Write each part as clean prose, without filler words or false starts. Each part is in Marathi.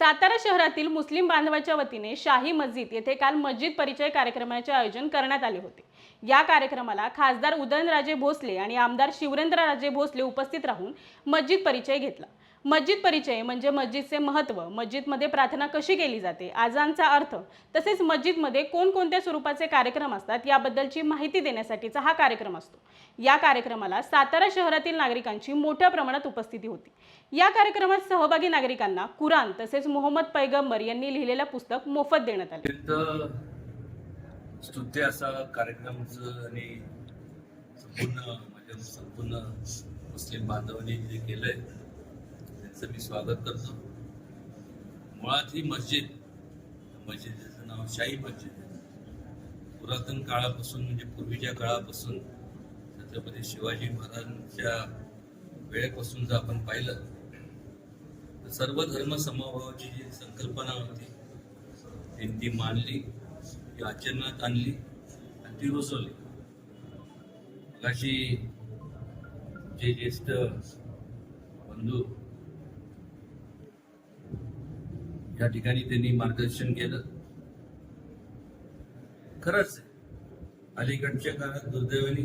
सातारा शहरातील मुस्लिम बांधवाच्या वतीने शाही मस्जिद येथे काल मस्जिद परिचय कार्यक्रमाचे आयोजन करण्यात आले होते। या कार्यक्रमाला खासदार उदयनराजे भोसले आणि आमदार शिवरेंद्रराजे भोसले उपस्थित राहून मस्जिद परिचय घेतला। मस्जिद परिचय म्हणजे मस्जिदचे महत्त्व, मस्जिदमध्ये प्रार्थना कशी केली जाते, आजानचा अर्थ, तसेच मस्जिदमध्ये कोणकोणत्या स्वरूपाचे कार्यक्रम असतात याबद्दलची माहिती देण्यासाठीचा हा कार्यक्रम असतो। या कार्यक्रमाला सातारा शहरातील नागरिकांची मोठ्या प्रमाणात उपस्थिती होती। या कार्यक्रमात सहभागी नागरिकांना कुराण तसेच मोहम्मद पैगंबर यांनी लिहिलेले पुस्तक मोफत देण्यात आले। स्तुत्य असा कार्यक्रमाचं आणि संपूर्ण मुस्लिम बांधवांनी जे केलंय त्यांचं मी स्वागत करतो। मुळात ही मस्जिदचं नाव शाही मस्जिद आहे। पुरातन काळापासून म्हणजे पूर्वीच्या काळापासून छत्रपती शिवाजी महाराजांच्या वेळेपासून जर आपण पाहिलं तर सर्व धर्म समभावाची जी संकल्पना होती ती मांडली, ती आचरणात आणली आणि ती रुजवली। अशी जे ज्येष्ठ बंधू या ठिकाणी त्यांनी मार्गदर्शन केलं। खरंच अलीकडच्या काळात दुर्दैवाने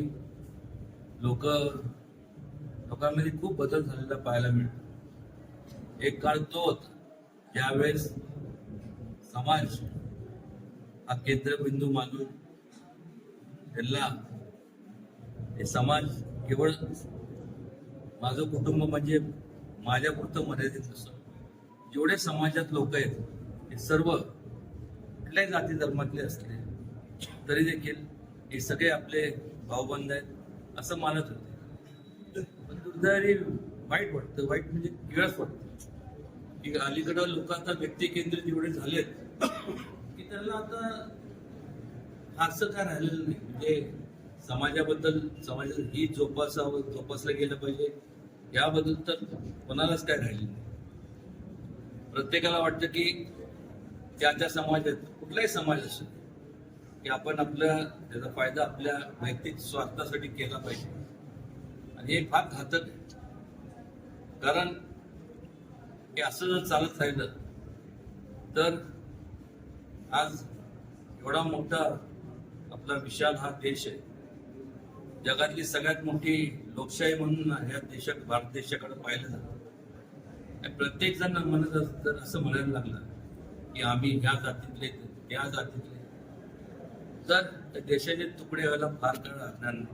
लोकांमध्ये खूप बदल झालेला पाहायला मिळतो। एक काळ तो होता ज्यावेळेस समाज हा केंद्रबिंदू मानून त्यांना हे समाज केवळ माझं कुटुंब म्हणजे माझ्यापुरतं मर्यादित नसतं। जेवढे समाजात लोक आहेत हे सर्व कुठल्याही जाती धर्मातले असले तरी देखील हे सगळे आपले भाऊबंद आहेत असं मानत होते। पण दुर्दैवाने वाईट म्हणजे किळस वाटतं की अलीकडं लोक आता व्यक्ती केंद्रित एवढे झालेत की त्यांना आता फारसं काय राहिलेलं नाही। म्हणजे समाजात ही जोपासलं गेलं पाहिजे याबद्दल तर कोणालाच काय राहिलं नाही। प्रत्येकाला वाटतं की त्या समाजात कुठलाही समाज असो की आपण त्याचा फायदा आपल्या वैयक्तिक स्वार्थासाठी केला पाहिजे आणि हे फार घातक आहे। कारण हे असं जर चालत राहिलं तर आज एवढा मोठा आपला विशाल हा देश आहे, जगातली सगळ्यात मोठी लोकशाही म्हणून या भारत देशाकडे पाहिलं जातं। प्रत्येक जण जर असं म्हणायला लागलं की आम्ही ह्या जातीतले त्या जातीतले तर देशाचे तुकडे व्हायला फार काळ लागणार नाही।